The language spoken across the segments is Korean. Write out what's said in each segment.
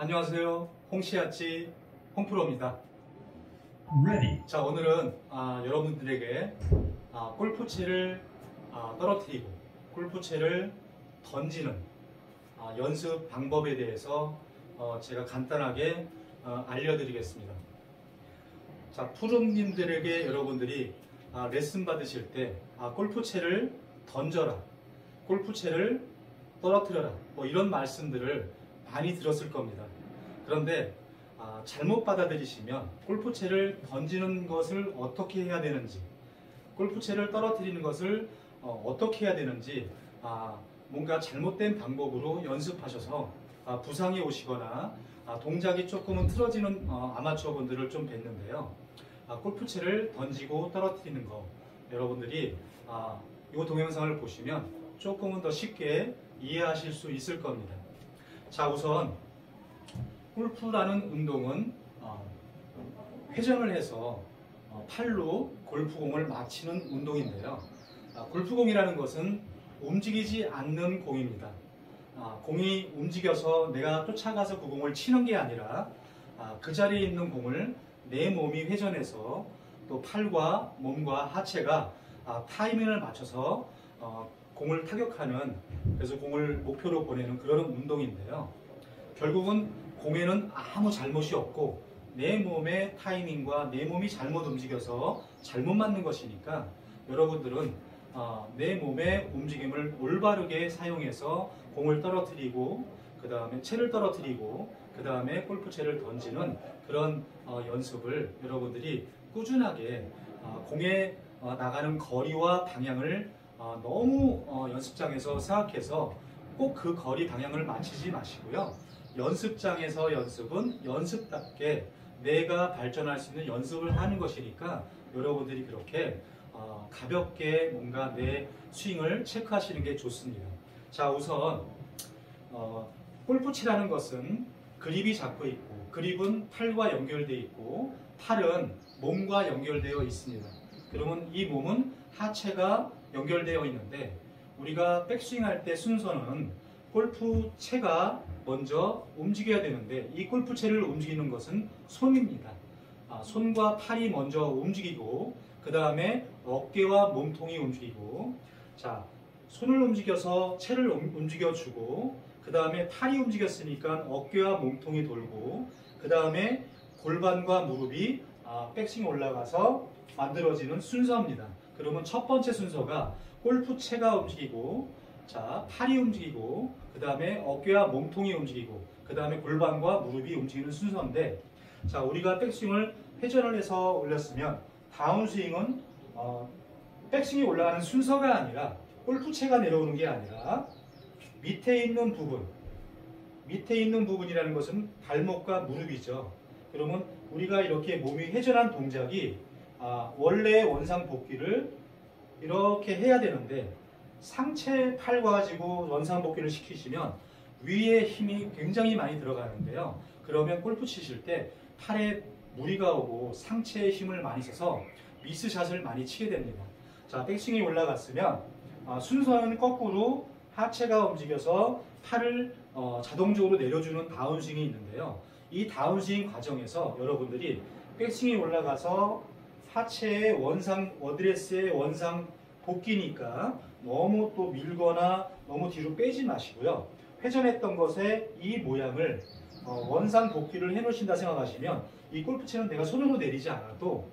안녕하세요. 홍시아치 홍프로입니다. Ready. 자, 오늘은 여러분들에게 골프채를 떨어뜨리고 골프채를 던지는 연습 방법에 대해서 제가 간단하게 알려드리겠습니다. 자, 프로님들에게 여러분들이 레슨 받으실 때 골프채를 던져라, 골프채를 떨어뜨려라, 뭐 이런 말씀들을 많이 들었을 겁니다. 그런데 잘못 받아들이시면 골프채를 던지는 것을 어떻게 해야 되는지, 골프채를 떨어뜨리는 것을 어떻게 해야 되는지 뭔가 잘못된 방법으로 연습하셔서 부상이 오시거나 동작이 조금은 틀어지는 아마추어 분들을 좀 뵀는데요. 골프채를 던지고 떨어뜨리는 거, 여러분들이 이 동영상을 보시면 조금은 더 쉽게 이해하실 수 있을 겁니다. 자, 우선 골프라는 운동은 회전을 해서 팔로 골프공을 맞히는 운동인데요. 골프공이라는 것은 움직이지 않는 공입니다. 공이 움직여서 내가 쫓아가서 그 공을 치는 게 아니라 그 자리에 있는 공을 내 몸이 회전해서 또 팔과 몸과 하체가 타이밍을 맞춰서 공을 타격하는, 그래서 공을 목표로 보내는 그런 운동인데요. 결국은 공에는 아무 잘못이 없고 내 몸의 타이밍과 내 몸이 잘못 움직여서 잘못 맞는 것이니까 여러분들은 내 몸의 움직임을 올바르게 사용해서 공을 떨어뜨리고 그 다음에 채를 떨어뜨리고 그 다음에 골프채를 던지는 그런 연습을 여러분들이 꾸준하게 공에 나가는 거리와 방향을 너무 연습장에서 생각해서 꼭 그 거리 방향을 맞추지 마시고요. 연습장에서 연습은 연습답게 내가 발전할 수 있는 연습을 하는 것이니까 여러분들이 그렇게 가볍게 뭔가 내 스윙을 체크하시는 게 좋습니다. 자, 우선 골프치라는 것은 그립이 잡고 있고, 그립은 팔과 연결되어 있고 팔은 몸과 연결되어 있습니다. 그러면 이 몸은 하체가 연결되어 있는데, 우리가 백스윙 할 때 순서는 골프채가 먼저 움직여야 되는데 이 골프채를 움직이는 것은 손입니다. 손과 팔이 먼저 움직이고 그 다음에 어깨와 몸통이 움직이고, 자, 손을 움직여서 채를 움직여주고 그 다음에 팔이 움직였으니까 어깨와 몸통이 돌고 그 다음에 골반과 무릎이 백스윙 올라가서 만들어지는 순서입니다. 그러면 첫 번째 순서가 골프채가 움직이고, 자, 팔이 움직이고 그 다음에 어깨와 몸통이 움직이고 그 다음에 골반과 무릎이 움직이는 순서인데, 자, 우리가 백스윙을 회전을 해서 올렸으면 다운스윙은 백스윙이 올라가는 순서가 아니라 골프채가 내려오는 게 아니라 밑에 있는 부분이라는 것은 발목과 무릎이죠. 그러면 우리가 이렇게 몸이 회전한 동작이 원래의 원상 복귀를 이렇게 해야 되는데 상체 팔 가지고 원상 복귀를 시키시면 위에 힘이 굉장히 많이 들어가는데요. 그러면 골프 치실 때 팔에 무리가 오고 상체에 힘을 많이 써서 미스샷을 많이 치게 됩니다. 자, 백스윙이 올라갔으면 순서는 거꾸로 하체가 움직여서 팔을 자동적으로 내려주는 다운스윙이 있는데요. 이 다운스윙 과정에서 여러분들이 백스윙이 올라가서 하체의 원상, 어드레스의 원상 복귀니까 너무 또 밀거나 너무 뒤로 빼지 마시고요. 회전했던 것에 이 모양을 원상 복귀를 해 놓으신다 생각하시면 이 골프채는 내가 손으로 내리지 않아도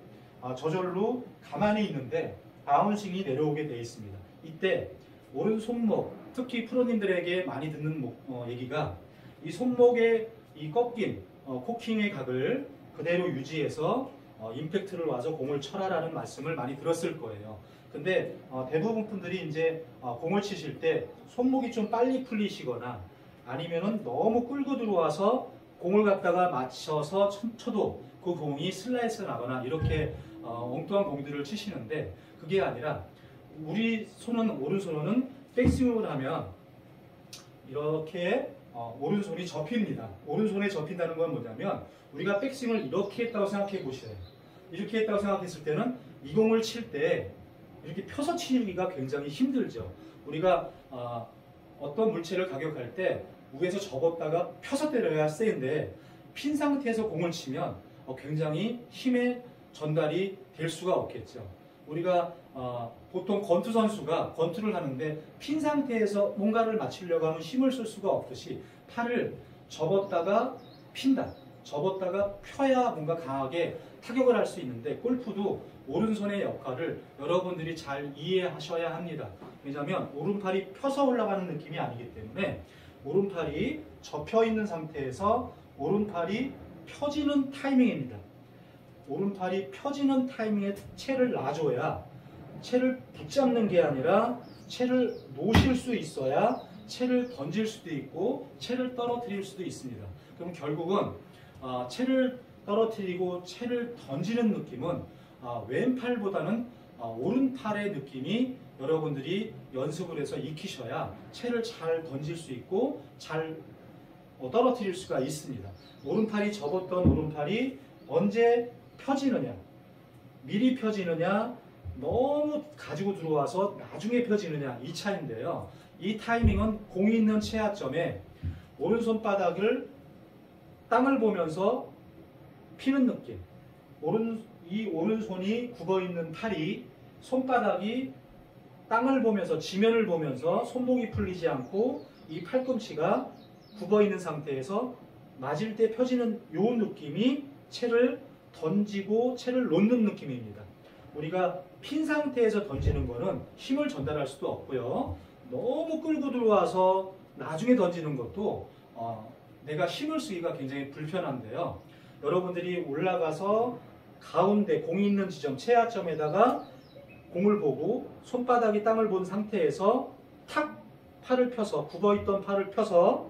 저절로 가만히 있는데 다운스윙이 내려오게 되어 있습니다. 이때 오른 손목, 특히 프로님들에게 많이 듣는 얘기가 이 손목의 이 꺾임, 코킹의 각을 그대로 유지해서 임팩트를 와서 공을 쳐라라는 말씀을 많이 들었을 거예요. 근데 대부분 분들이 이제 공을 치실 때 손목이 좀 빨리 풀리시거나 아니면은 너무 끌고 들어와서 공을 갖다가 맞춰서 쳐도 그 공이 슬라이스 나거나 이렇게 엉뚱한 공들을 치시는데, 그게 아니라 우리 손은, 오른손은 백스윙을 하면 이렇게 오른손이 접힙니다. 오른손에 접힌다는 건 뭐냐면 우리가 백스윙을 이렇게 했다고 생각해 보셔요. 이렇게 했다고 생각했을 때는 이 공을 칠 때 이렇게 펴서 치기가 굉장히 힘들죠. 우리가 어떤 물체를 가격할 때 위에서 접었다가 펴서 때려야 세인데 핀 상태에서 공을 치면 굉장히 힘의 전달이 될 수가 없겠죠. 우리가 보통 권투 선수가 권투를 하는데 핀 상태에서 뭔가를 맞추려고 하면 힘을 쓸 수가 없듯이 팔을 접었다가 핀다. 접었다가 펴야 뭔가 강하게 타격을 할 수 있는데 골프도 오른손의 역할을 여러분들이 잘 이해하셔야 합니다. 왜냐하면 오른팔이 펴서 올라가는 느낌이 아니기 때문에 오른팔이 접혀 있는 상태에서 오른팔이 펴지는 타이밍입니다. 오른팔이 펴지는 타이밍에 채를 놔줘야 채를 붙잡는 게 아니라 채를 놓으실 수 있어야 채를 던질 수도 있고 채를 떨어뜨릴 수도 있습니다. 그럼 결국은 채를 떨어뜨리고 채를 던지는 느낌은 왼팔보다는 오른팔의 느낌이 여러분들이 연습을 해서 익히셔야 채를 잘 던질 수 있고 잘 떨어뜨릴 수가 있습니다. 오른팔이 접었던 오른팔이 언제 펴지느냐, 미리 펴지느냐, 너무 가지고 들어와서 나중에 펴지느냐 이 차인데요. 이 타이밍은 공이 있는 채야점에 오른손바닥을 땅을 보면서 피는 느낌. 이 오른손이 굽어있는 팔이 손바닥이 땅을 보면서 지면을 보면서 손목이 풀리지 않고 이 팔꿈치가 굽어있는 상태에서 맞을 때 펴지는 이 느낌이 채를 던지고 채를 놓는 느낌입니다. 우리가 핀 상태에서 던지는 거는 힘을 전달할 수도 없고요. 너무 끌고 들어와서 나중에 던지는 것도 내가 힘을 쓰기가 굉장히 불편한데요. 여러분들이 올라가서 가운데 공이 있는 지점 채야점에다가 공을 보고 손바닥이 땅을 본 상태에서 탁 팔을 펴서 굽어있던 팔을 펴서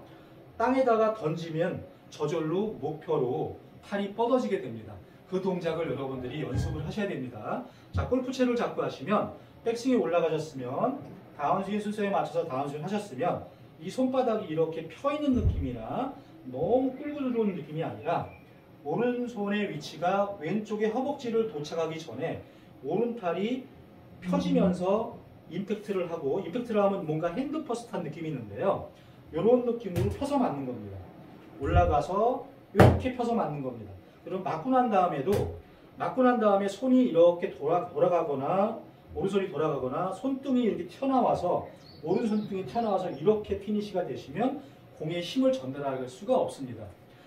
땅에다가 던지면 저절로 목표로 팔이 뻗어지게 됩니다. 그 동작을 여러분들이 연습을 하셔야 됩니다. 자, 골프채를 잡고 하시면 백스윙에 올라가셨으면 다운스윙 순서에 맞춰서 다운스윙 하셨으면 이 손바닥이 이렇게 펴있는 느낌이나 너무 끌고 들어오는 느낌이 아니라 오른손의 위치가 왼쪽의 허벅지를 도착하기 전에 오른팔이 펴지면서 임팩트를 하고, 임팩트를 하면 뭔가 핸드 퍼스트한 느낌이 있는데요. 이런 느낌으로 펴서 맞는 겁니다. 올라가서 이렇게 펴서 맞는 겁니다. 그럼 맞고 난 다음에 손이 이렇게 돌아가거나 오른손이 돌아가거나 손등이 이렇게 튀어나와서 오른손등이 튀어나와서 이렇게 피니시가 되시면 공에 힘을 전달할 수가 없습니다.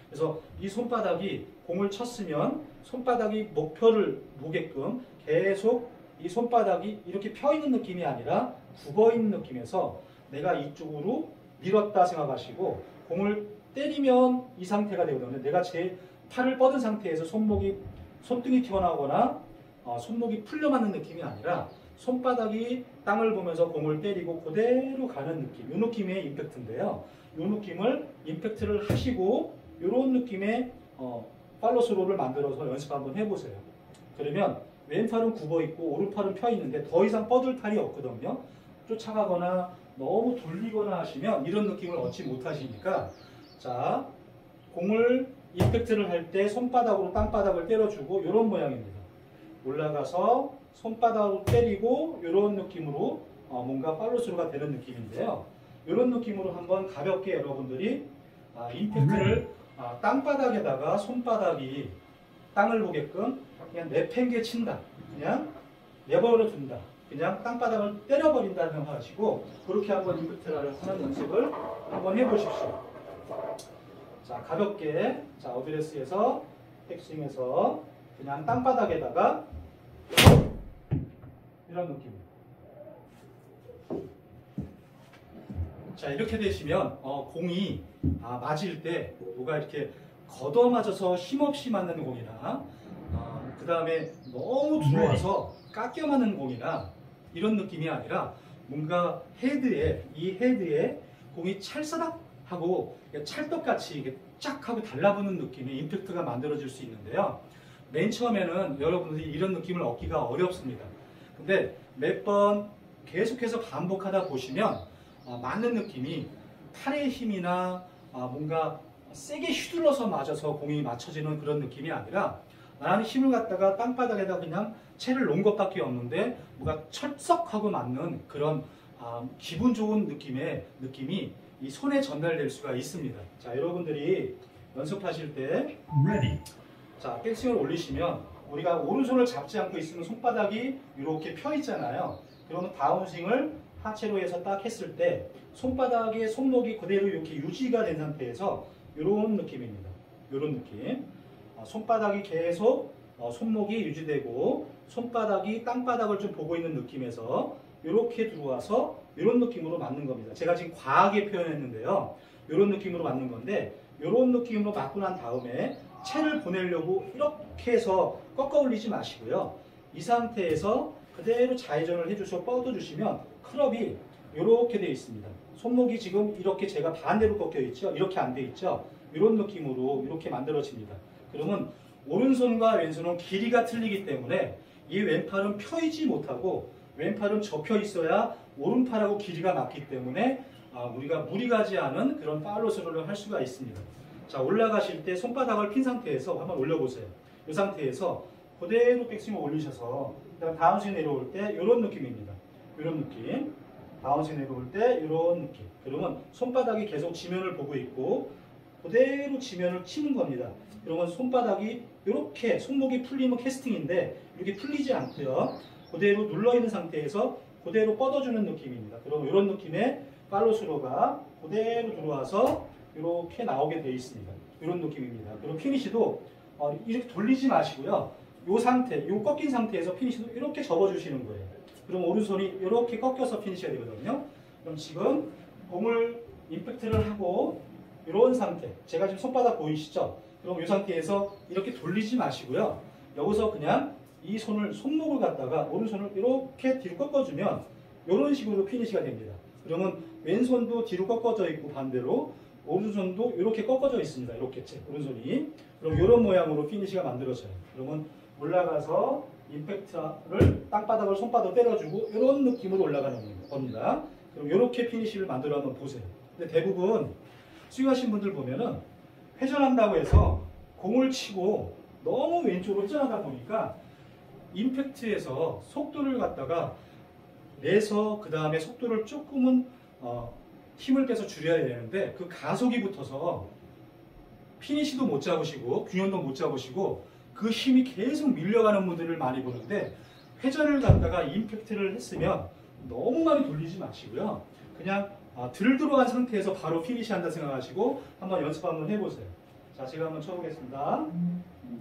그래서 이 손바닥이 공을 쳤으면 손바닥이 목표를 보게끔 계속 이 손바닥이 이렇게 펴있는 느낌이 아니라 굽어있는 느낌에서 내가 이쪽으로 밀었다 생각하시고 공을 때리면 이 상태가 되거든요. 내가 제 팔을 뻗은 상태에서 손등이 튀어나오거나 손목이 풀려 맞는 느낌이 아니라 손바닥이 땅을 보면서 공을 때리고 그대로 가는 느낌, 이 느낌의 임팩트인데요. 이 느낌을 임팩트를 하시고 이런 느낌의 팔로스로를 만들어서 연습 한번 해보세요. 그러면 왼팔은 굽어있고 오른팔은 펴있는데 더 이상 뻗을 팔이 없거든요. 쫓아가거나 너무 돌리거나 하시면 이런 느낌을 얻지 못하시니까, 자, 공을 임팩트를 할 때 손바닥으로 땅바닥을 때려주고 이런 모양입니다. 올라가서 손바닥으로 때리고 이런 느낌으로 뭔가 팔로스루가 되는 느낌인데요. 이런 느낌으로 한번 가볍게 여러분들이 임팩트를 땅바닥에다가 손바닥이 땅을 보게끔 그냥 내팽개 친다, 그냥 내버려 둔다, 그냥 땅바닥을 때려버린다는 생각하시고 그렇게 한번 임팩트를 하는 연습을 한번 해보십시오. 자, 가볍게, 자, 어드레스에서 백스윙에서 그냥 땅바닥에다가 이런 느낌. 자, 이렇게 되시면 공이 맞을 때 뭐가 이렇게 걷어맞아서 힘없이 맞는 공이나 그 다음에 너무 들어와서 깎여 맞는 공이나 이런 느낌이 아니라 뭔가 이 헤드에 공이 찰사닥 하고 찰떡같이 이게 쫙 하고 달라붙는 느낌의 임팩트가 만들어질 수 있는데요. 맨 처음에는 여러분들이 이런 느낌을 얻기가 어렵습니다. 근데 몇 번 계속해서 반복하다 보시면 맞는 느낌이 팔의 힘이나 뭔가 세게 휘둘러서 맞아서 공이 맞춰지는 그런 느낌이 아니라 나는 힘을 갖다가 땅바닥에다 그냥 채를 놓은 것밖에 없는데 뭔가 철썩하고 맞는 그런 기분 좋은 느낌이 이 손에 전달될 수가 있습니다. 자, 여러분들이 연습하실 때 ready, 자, 백스윙을 올리시면 우리가 오른손을 잡지 않고 있으면 손바닥이 이렇게 펴 있잖아요. 그러면 다운스윙을 하체로 해서 딱 했을 때 손바닥의 손목이 그대로 이렇게 유지가 된 상태에서 이런 느낌입니다. 이런 느낌. 손바닥이 계속 손목이 유지되고 손바닥이 땅바닥을 좀 보고 있는 느낌에서 이렇게 들어와서 이런 느낌으로 맞는 겁니다. 제가 지금 과하게 표현했는데요. 이런 느낌으로 맞는 건데 이런 느낌으로 맞고 난 다음에 채를 보내려고 이렇게 해서 꺾어 올리지 마시고요. 이 상태에서 그대로 좌회전을 해주셔서 뻗어주시면 클럽이 이렇게 되어 있습니다. 손목이 지금 이렇게 제가 반대로 꺾여 있죠. 이렇게 안 돼 있죠. 이런 느낌으로 이렇게 만들어집니다. 그러면 오른손과 왼손은 길이가 틀리기 때문에 이 왼팔은 펴있지 못하고 왼팔은 접혀 있어야 오른팔하고 길이가 맞기 때문에 우리가 무리 가지 않은 그런 팔로스루를 할 수가 있습니다. 자, 올라가실 때 손바닥을 핀 상태에서 한번 올려보세요. 이 상태에서 그대로 백스윙을 올리셔서 그다음 다운스윙 내려올 때 이런 느낌입니다. 이런 느낌. 다운스윙 내려올 때 이런 느낌. 그러면 손바닥이 계속 지면을 보고 있고 그대로 지면을 치는 겁니다. 그러면 손바닥이 이렇게 손목이 풀리면 캐스팅인데 이렇게 풀리지 않고요. 그대로 눌러있는 상태에서 그대로 뻗어주는 느낌입니다. 그럼 이런 느낌의 팔로스로가 그대로 들어와서 이렇게 나오게 되어 있습니다. 이런 느낌입니다. 그리고 피니시도 이렇게 돌리지 마시고요. 이 상태, 이 꺾인 상태에서 피니시도 이렇게 접어주시는 거예요. 그럼 오른손이 이렇게 꺾여서 피니시가 되거든요. 그럼 지금 공을 임팩트를 하고 이런 상태, 제가 지금 손바닥 보이시죠? 그럼 이 상태에서 이렇게 돌리지 마시고요. 여기서 그냥 이 손목을 갖다가 오른손을 이렇게 뒤로 꺾어주면 이런 식으로 피니시가 됩니다. 그러면 왼손도 뒤로 꺾어져 있고 반대로 오른손도 이렇게 꺾어져 있습니다. 이렇게 오른손이. 그럼 이런 모양으로 피니시가 만들어져요. 그러면 올라가서 임팩트를 땅바닥을 손바닥으로 때려주고 이런 느낌으로 올라가는 겁니다. 그럼 이렇게 피니시를 만들어 한번 보세요. 근데 대부분 스윙하신 분들 보면은 회전한다고 해서 공을 치고 너무 왼쪽으로 회전하다 보니까 임팩트에서 속도를 갖다가 내서 그 다음에 속도를 조금은 힘을 빼서 줄여야 되는데 그 가속이 붙어서 피니시도 못 잡으시고 균형도 못 잡으시고 그 힘이 계속 밀려가는 분들을 많이 보는데 회전을 갖다가 임팩트를 했으면 너무 많이 돌리지 마시고요. 그냥 들 들어간 상태에서 바로 피니시 한다 생각하시고 한번 연습 한번 해보세요. 자, 제가 한번 쳐보겠습니다.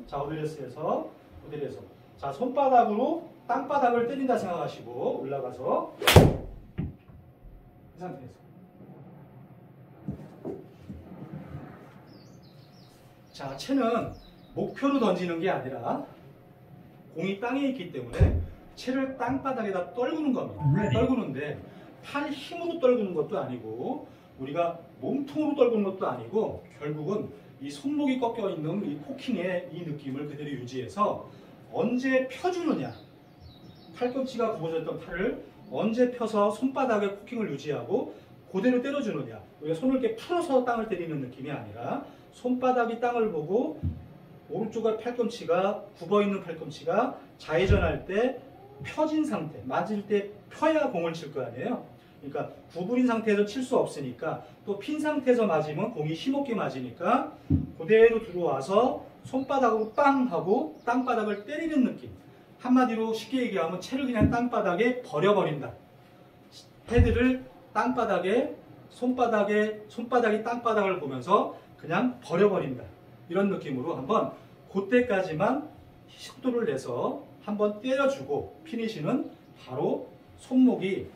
자, 오드레스에서 자, 손바닥으로 땅바닥을 때린다 생각하시고 올라가서 이 상태에서 자, 채는 목표로 던지는 게 아니라 공이 땅에 있기 때문에 채를 땅바닥에다 떨구는 겁니다. 떨구는데 팔 힘으로 떨구는 것도 아니고 우리가 몸통으로 떨구는 것도 아니고 결국은 이 손목이 꺾여 있는 이 코킹의 이 느낌을 그대로 유지해서 언제 펴주느냐, 팔꿈치가 굽어졌던 팔을 언제 펴서 손바닥에 코킹을 유지하고 그대로 때려주느냐. 우리가 손을 이렇게 풀어서 땅을 때리는 느낌이 아니라 손바닥이 땅을 보고 오른쪽의 팔꿈치가 굽어있는 팔꿈치가 좌회전할 때 펴진 상태, 맞을 때 펴야 공을 칠 거 아니에요. 그러니까 구부린 상태에서 칠 수 없으니까 또 핀 상태에서 맞으면 공이 힘없게 맞으니까 그대로 들어와서 손바닥으로 빵 하고 땅바닥을 때리는 느낌. 한마디로 쉽게 얘기하면 채를 그냥 땅바닥에 버려버린다. 헤드를 땅바닥에 손바닥이 땅바닥을 보면서 그냥 버려버린다. 이런 느낌으로 한번 그때까지만 속도를 내서 한번 때려주고 피니시는 바로 손목이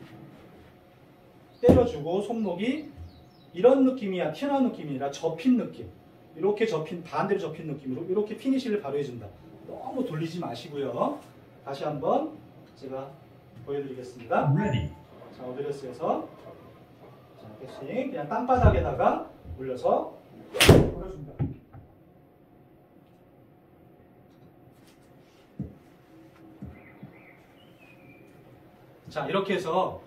때려주고 손목이 이런 느낌이야. 튀어나온 느낌이 아니라 접힌 느낌. 이렇게 접힌 반대로 접힌 느낌으로 이렇게 피니시를 바로 해준다. 너무 돌리지 마시고요. 다시 한번 제가 보여드리겠습니다. ready, 자, 오드레스에서 자, 백스윙 그냥 땅바닥에다가 올려서 올려줍니다. 자, 이렇게 해서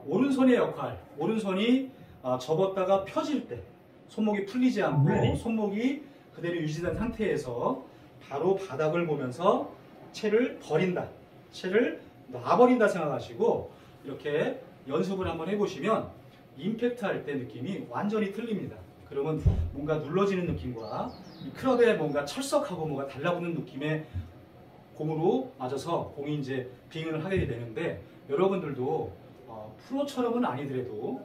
오른손의 역할, 오른손이 접었다가 펴질 때 손목이 풀리지 않고 손목이 그대로 유지된 상태에서 바로 바닥을 보면서 채를 버린다, 채를 놔버린다 생각하시고 이렇게 연습을 한번 해보시면 임팩트 할 때 느낌이 완전히 틀립니다. 그러면 뭔가 눌러지는 느낌과 이 클럽에 뭔가 철석하고 뭐가 달라붙는 느낌의 공으로 맞아서 공이 이제 빙을 하게 되는데, 여러분들도 프로처럼은 아니더라도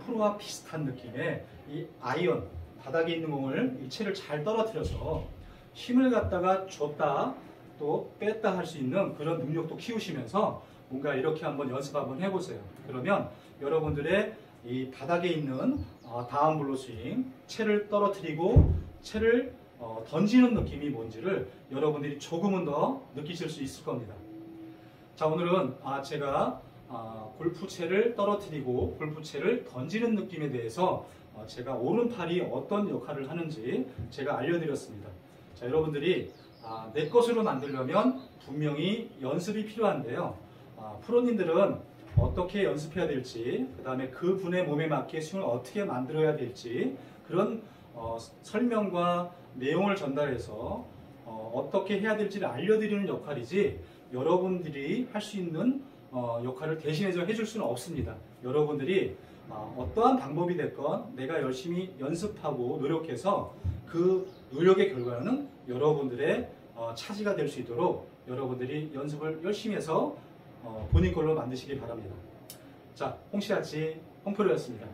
프로와 비슷한 느낌의 이 아이언, 바닥에 있는 공을 이 채를 잘 떨어뜨려서 힘을 갖다가 줬다 또 뺐다 할 수 있는 그런 능력도 키우시면서 뭔가 이렇게 한번 연습 한번 해보세요. 그러면 여러분들의 이 바닥에 있는 다운 블로 스윙, 채를 떨어뜨리고 채를 던지는 느낌이 뭔지를 여러분들이 조금은 더 느끼실 수 있을 겁니다. 자, 오늘은 제가 골프채를 떨어뜨리고 골프채를 던지는 느낌에 대해서 제가 오른팔이 어떤 역할을 하는지 제가 알려드렸습니다. 자, 여러분들이 내 것으로 만들려면 분명히 연습이 필요한데요. 프로님들은 어떻게 연습해야 될지, 그 다음에 그 분의 몸에 맞게 스윙을 어떻게 만들어야 될지 그런 설명과 내용을 전달해서 어떻게 해야 될지를 알려드리는 역할이지, 여러분들이 할 수 있는 역할을 대신해서 해줄 수는 없습니다. 여러분들이 어떠한 방법이 됐건 내가 열심히 연습하고 노력해서 그 노력의 결과는 여러분들의 차지가 될 수 있도록 여러분들이 연습을 열심히 해서 본인 걸로 만드시기 바랍니다. 자, 홍시아치 홍프로였습니다.